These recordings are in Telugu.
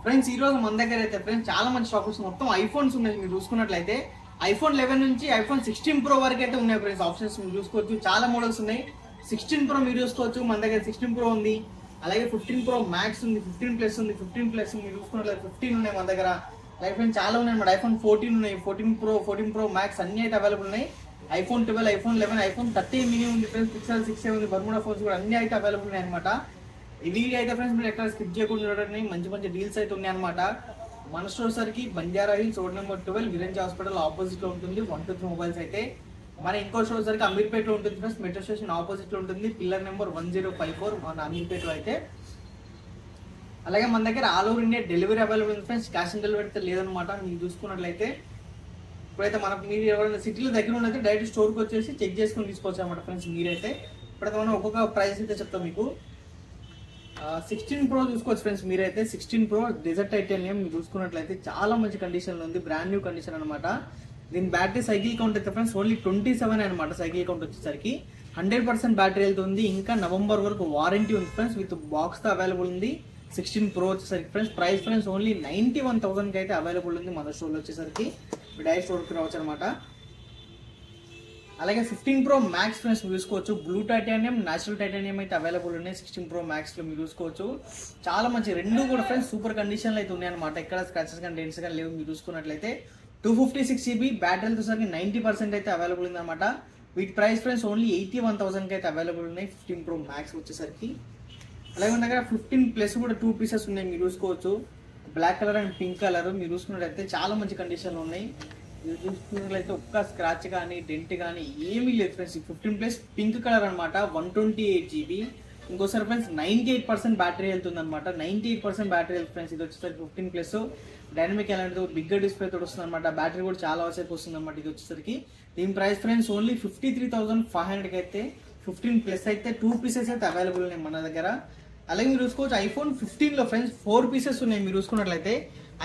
ఫ్రెండ్స్ ఈ రోజు మన దగ్గర అయితే ఫ్రెండ్స్ చాలా మంచి స్టాక్ వస్తుంది. మొత్తం ఐఫోన్స్ ఉన్నాయి. మీరు చూసుకున్నట్లయితే ఐఫోన్ 11 నుంచి ఐఫోన్ 16 Pro వరకు అయితే ఉన్నాయి ఫ్రెండ్స్. ఆప్షన్స్ మీరు చూసుకోవచ్చు, చాలా మోడల్స్ ఉన్నాయి. 16 Pro మీరు చూసుకోవచ్చు, మన దగ్గర 16 Pro ఉంది. అలాగే 15 Pro Max ఉంది, 15 Plus ఉంది, 15 Plus మీరు చూసుకున్నట్లయితే 15 ఉన్నాయి మన దగ్గర. అలాగే ఫ్రెండ్స్ చాలా ఉన్నాయి అన్నమాట. ఐఫోన్ 14 ఉన్నాయి, 14 Pro Max అన్ని అయితే అవైలబుల్ ఉన్నాయి. ఐఫోన్ 12, ఐఫోన్ 11, ఐఫోన్ 13 మినీ ఉంది ఫ్రెండ్స్. పిక్సెల్ 6 ఉంది, బర్ముడా ఫోన్స్ కూడా అన్ని అయితే అవైలబుల్ ఉన్నాయి అనమాట. ఈ వీడియో అయితే ఫ్రెండ్స్ మీరు ఎక్కడ స్కిప్ చేయకుండా చూడండి. మంచి మంచి డీల్స్ అయితే ఉన్నాయి అనమాట. మన స్టోర్ సరికి Banjara hills road number 12 Virinchi hospital opposite లో ఉంటుంది. 123 మొబైల్స్ అయితే మన ఇంకో స్టోర్ సరికి అమీర్పేట లో ఉంటుంది ఫ్రెండ్స్. మెట్రో స్టేషన్ ఆపోజిట్ లో ఉంటుంది. పిల్లర్ నెంబర్ 1054 మన అమీర్పేట అయితే. అలాగే మన దగ్గర all over India delivery available ఉంది ఫ్రెండ్స్. క్యాష్ ఆన్ డెలివరీ అయితే లేదనమాట. మీరు చూసుకున్నట్లయితే ఇప్పుడైతే మనకు మీరు ఎవరైనా సిటీలో దగ్గర ఉన్నైతే డైరెక్ట్ స్టోర్కి వచ్చేసి చెక్ చేసుకొని తీసుకోవచ్చు అనమాట ఫ్రెండ్స్. మీరైతే ఇప్పుడైతే మనం ఒక్కొక్క ప్రైస్ అయితే చెప్తాం మీకు. 16 Pro చూసుకోవచ్చు ఫ్రెండ్స్. మీరైతే 16 Pro డెజర్ట్ టైటానియం మీరు చూసుకున్నట్లయితే చాలా మంచి కండిషన్ లో ఉంది. బ్రాండ్ న్యూ కండిషన్ అనమాట. దీని బ్యాటరీ సైకిల్ కౌంట్ అయితే ఫ్రెండ్స్ ఓన్లీ 27 అనమాట. సైకిల్ కౌంట్ వచ్చేసరికి 100% బ్యాటరీ వెళ్తుంది. ఇంకా నవంబర్ వరకు వారంటీ ఉంది ఫ్రెండ్స్. విత్ బాక్స్ తో అవైలబుల్ ఉంది. 16 Pro వచ్చేసరికి ఫ్రెండ్స్ ప్రైస్ ఫ్రెండ్స్ ఓన్లీ 91,000 కి అయితే అవైలబుల్ ఉంది మన స్టోర్లో వచ్చేసరికి. డైరెక్ట్ స్టోర్కి రావచ్చు అనమాట. అలాగే 15 Pro Max ఫ్రెండ్స్ మీరు చూసుకోవచ్చు. బ్లూ టైటానియం, నేచురల్ టైటానియం అయితే అవైలబుల్ ఉన్నాయి 16 Pro Max లో మీరు చూసుకోవచ్చు. చాలా మంచి రెండు కూడా ఫ్రెండ్స్ సూపర్ కండిషన్ లో అయితే ఉన్నాయి అనమాట. ఎక్కడ స్క్రాచెస్ కానీ డెంట్స్ కానీ లేవు. మీరు చూసుకున్నట్లయితే 256 GB బ్యాటరీతో సరికి 90% అయితే అవైలబుల్ ఉంది అనమాట. వీటి ప్రైస్ ఫ్రెండ్స్ ఓన్లీ 81,000 కి అయితే అవైలబుల్ ఉన్నాయి 15 Pro Max వచ్చేసరికి. అలాగే మన దగ్గర 15 Plus కూడా 2 పీసెస్ ఉన్నాయి. మీరు చూసుకోవచ్చు. Black colour and pink colour మీరు చూసుకున్నట్లయితే చాలా మంచి కండిషన్ లో ఉన్నాయి. మీరు చూసుకున్నట్లయితే ఒక్క స్క్రాచ్ కానీ డెంట్ కానీ ఏమీ లేదు ఫ్రెండ్స్. 15 Plus పింక్ కలర్ అనమాట. 128 GB. ఇంకోసారి ఫ్రెండ్స్ 98% బ్యాటరీ వెళ్తుంది అనమాట. 98% బ్యాటరీ వెళ్తుంది ఫ్రెండ్స్. ఇది వచ్చేసరికి 15 Plus డైనమిక్ ఎలాంటిదో బిగ్గర్ డిస్ప్లే తోటి వస్తుంది అనమాట. బ్యాటరీ కూడా చాలా సేపు వస్తుంది అనమాట. ఇది వచ్చేసరికి దీని ప్రైస్ ఫ్రెండ్స్ ఓన్లీ 53,500 కి అయితే 15 Plus అయితే 2 పీసెస్ అయితే అవైలబుల్ ఉన్నాయి మన దగ్గర. అలాగే మీరు చూసుకోవచ్చు ఐఫోన్ 15 లో ఫ్రెండ్స్ 4 పీసెస్ ఉన్నాయి. మీరు చూసుకున్నట్లయితే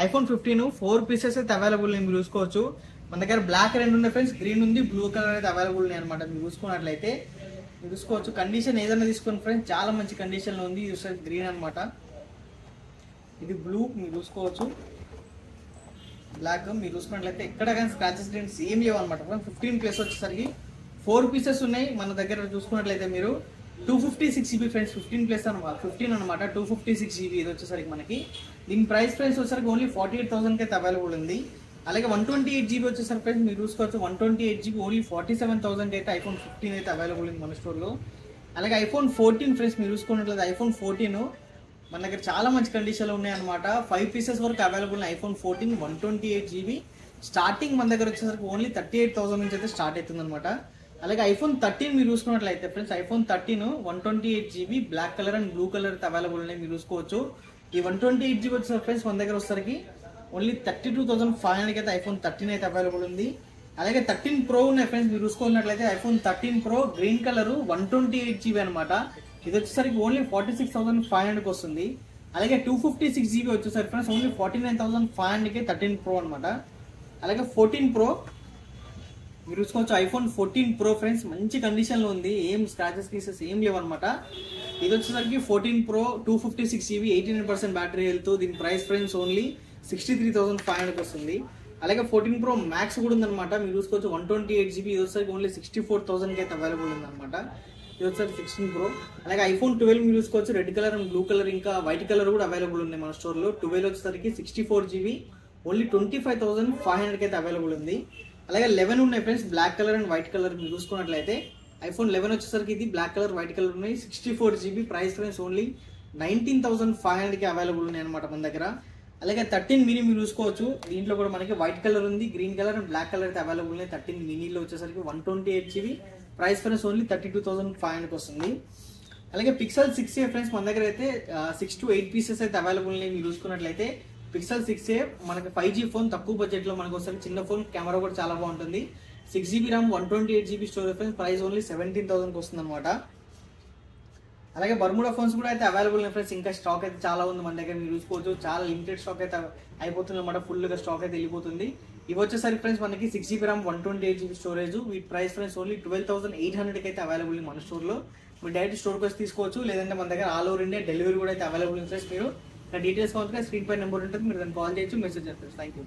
ఐఫోన్ 15 4 పీసెస్ అయితే అవైలబుల్ ఉన్నాయి. మీరు చూసుకోవచ్చు. మన దగ్గర బ్లాక్ 2 ఉన్నాయి ఫ్రెండ్స్, గ్రీన్ ఉంది, బ్లూ కలర్ అయితే అవైలబుల్ ఉన్నాయి అనమాట. మీరు చూసుకున్నట్లయితే మీరు చూసుకోవచ్చు. కండిషన్ ఏదైనా తీసుకోండి ఫ్రెండ్స్, చాలా మంచి కండిషన్ లో ఉంది. ఇది గ్రీన్ అనమాట, ఇది బ్లూ మీరు చూసుకోవచ్చు. బ్లాక్ మీరు చూసుకున్నట్లయితే ఎక్కడ కానీ స్క్రాచెస్ డెంట్స్ ఏం లేవు అనమాట. 15 Plus వచ్చేసరికి 4 పీసెస్ ఉన్నాయి మన దగ్గర. చూసుకున్నట్లయితే మీరు 256 GB ఫ్రెండ్స్ 15 Plus అనమాట. 15 అనమాట 256 GB ఇది వచ్చేసరికి మనకి. దీని ప్రైస్ ఫ్రెండ్స్ వచ్చేసరికి ఓన్లీ 48,000 కి అయితే అవైలబుల్ ఉంది. అలాగే 128 GB వచ్చేసరికి ఫ్రెండ్స్ మీరు చూసుకోవచ్చు. 128 GB ఓన్లీ 47,000 అయితే ఐఫోన్ 15 అయితే అవైలబుల్ ఉంది మన స్టోర్లో. అలాగే ఐఫోన్ 14 ఫ్రెండ్స్ మీరు చూసుకున్నట్లయితే ఐఫోన్ 14 మన దగ్గర చాలా మంచి కండిషన్లో ఉన్నాయన్నమాట. 5 పీసెస్ వరకు అవైలబుల్ ఉన్నాయి. ఐఫోన్ 14 128 GB స్టార్టింగ్ మన దగ్గర వచ్చేసరికి ఓన్లీ 38,000 నుంచి అయితే స్టార్ట్ అవుతుంది అనమాట. అలాగే ఐఫోన్ 13 మీరు చూసుకున్నట్లయితే friends iPhone 13 128 GB black colour and blue colour అయితే అవైలబుల్ ఉన్నాయి. మీరు చూసుకోవచ్చు. ఈ 128 GB వచ్చేసరికి ఫ్రెండ్స్ మన దగ్గర వచ్చేసరికి ఓన్లీ 32,500 కి అయితే ఐఫోన్ 13 అయితే అవైలబుల్ ఉంది. అలాగే 13 Pro ఉన్నాయి ఫ్రెండ్స్ మీరు చూసుకున్నట్లయితే iPhone 13 Pro green colour 128 GB అనమాట. ఇది వచ్చేసరికి ఓన్లీ 46,500 కి వస్తుంది. అలాగే 256 GB వచ్చేసరికి ఫ్రెండ్స్ ఓన్లీ 49,500 కి 13 Pro అనమాట. అలాగే 14 Pro మీరు చూసుకోవచ్చు. ఐఫోన్ 14 Pro ఫ్రెండ్స్ మంచి కండిషన్ లో ఉంది. ఏం స్క్రాచెస్ పీసెస్ ఏం లేవు అనమాట. ఇది వచ్చేసరికి 14 Pro 256 GB 89% బ్యాటరీ వెళ్తూ దీని ప్రైస్ ఫ్రెండ్స్ ఓన్లీ 63,500 కి వస్తుంది. అలాగే 14 Pro Max కూడా ఉందన్నమాట. మీరు చూసుకోవచ్చు. 128 GB ఇది వచ్చేసరికి ఓన్లీ 64,000 కి అయితే అవైలబుల్ ఉందన్నమాట. ఇది వచ్చేసరికి 16 Pro. అలాగే ఐఫోన్ 12 మీరు చూసుకోవచ్చు. Red colour and blue colour ఇంకా వైట్ కలర్ కూడా అవైలబుల్ ఉన్నాయి మన స్టోర్ లో. 12 వచ్చేసరికి 64 GB ఓన్లీ 25,500 కి అయితే అవైలబుల్ ఉంది. అలాగే 11 ఉన్నాయి friends black colour and white colour మీరు చూసుకున్నట్లయితే ఐఫోన్ 11 వచ్చేసరికి ఇది బ్లాక్ కలర్ వైట్ కలర్ ఉన్నాయి. 64 GB ప్రైస్ ఫ్రెండ్స్ ఓన్లీ 19,500 కి అవైలబుల్ ఉన్నాయి అనమాట మన దగ్గర. అలాగే 13 మినీ మీరు చూసుకోవచ్చు. దీంట్లో కూడా మనకి వైట్ కలర్ ఉంది, green colour and black colour అయితే అవైలబుల్ ఉన్నాయి. 13 మినీలో వచ్చేసరికి 128 GB ప్రైస్ ఫ్రెండ్స్ ఓన్లీ 32,500 కి వస్తుంది. అలాగే పిక్సెల్ 6a ఫ్రెండ్స్ మన దగ్గర అయితే 6 to 8 పీసెస్ అయితే అవైలబుల్ ఉన్నాయి. మీరు చూసుకున్నట్లయితే పిక్సెల్ 6a మనకి 5G ఫోన్ తక్కువ బడ్జెట్ లో మనకు వస్తుంది. చిన్న ఫోన్ కెమెరా కూడా చాలా బాగుంటుంది. 6 GB RAM 128 GB storage friends price only 17,000 కి వస్తుంది అనమాట. అలాగే బర్ముడా ఫోన్స్ కూడా అయితే అవైలబుల్ ఉన్నాయి ఫ్రెండ్స్. ఇంకా స్టాక్ అయితే చాలా ఉంది మన దగ్గర. మీరు చూసుకోవచ్చు. చాలా లిమిటెడ్ స్టాక్ అయితే అయిపోతుంది అనమాట. ఫుల్ గా స్టాక్ అయితే వెళ్ళిపోతుంది. ఇవి వచ్చేసరికి ఫ్రెండ్స్ మనకి 6 GB RAM 128 GB స్టోరేజ్ వీటి ప్రైస్ ఫ్రెండ్స్ ఓన్లీ 12,800 కి అయితే అవైలబుల్ మన స్టోర్ లో. మీరు డైరెక్ట్ స్టోర్కి వచ్చి తీసుకోవచ్చు. లేదంటే మన దగ్గర ఆల్ ఓవర్ ఇండియా డెలివరీ కూడా అయితే అవైలబుల్ ఉంది ఫ్రెండ్స్. మీరు డీటెయిల్స్ కావాలి స్క్రీన్ పై నెంబర్ ఉంటుంది, మీరు దాన్ని కాల్ చేయొచ్చు, మెసేజ్ చేస్తారు. Thank you.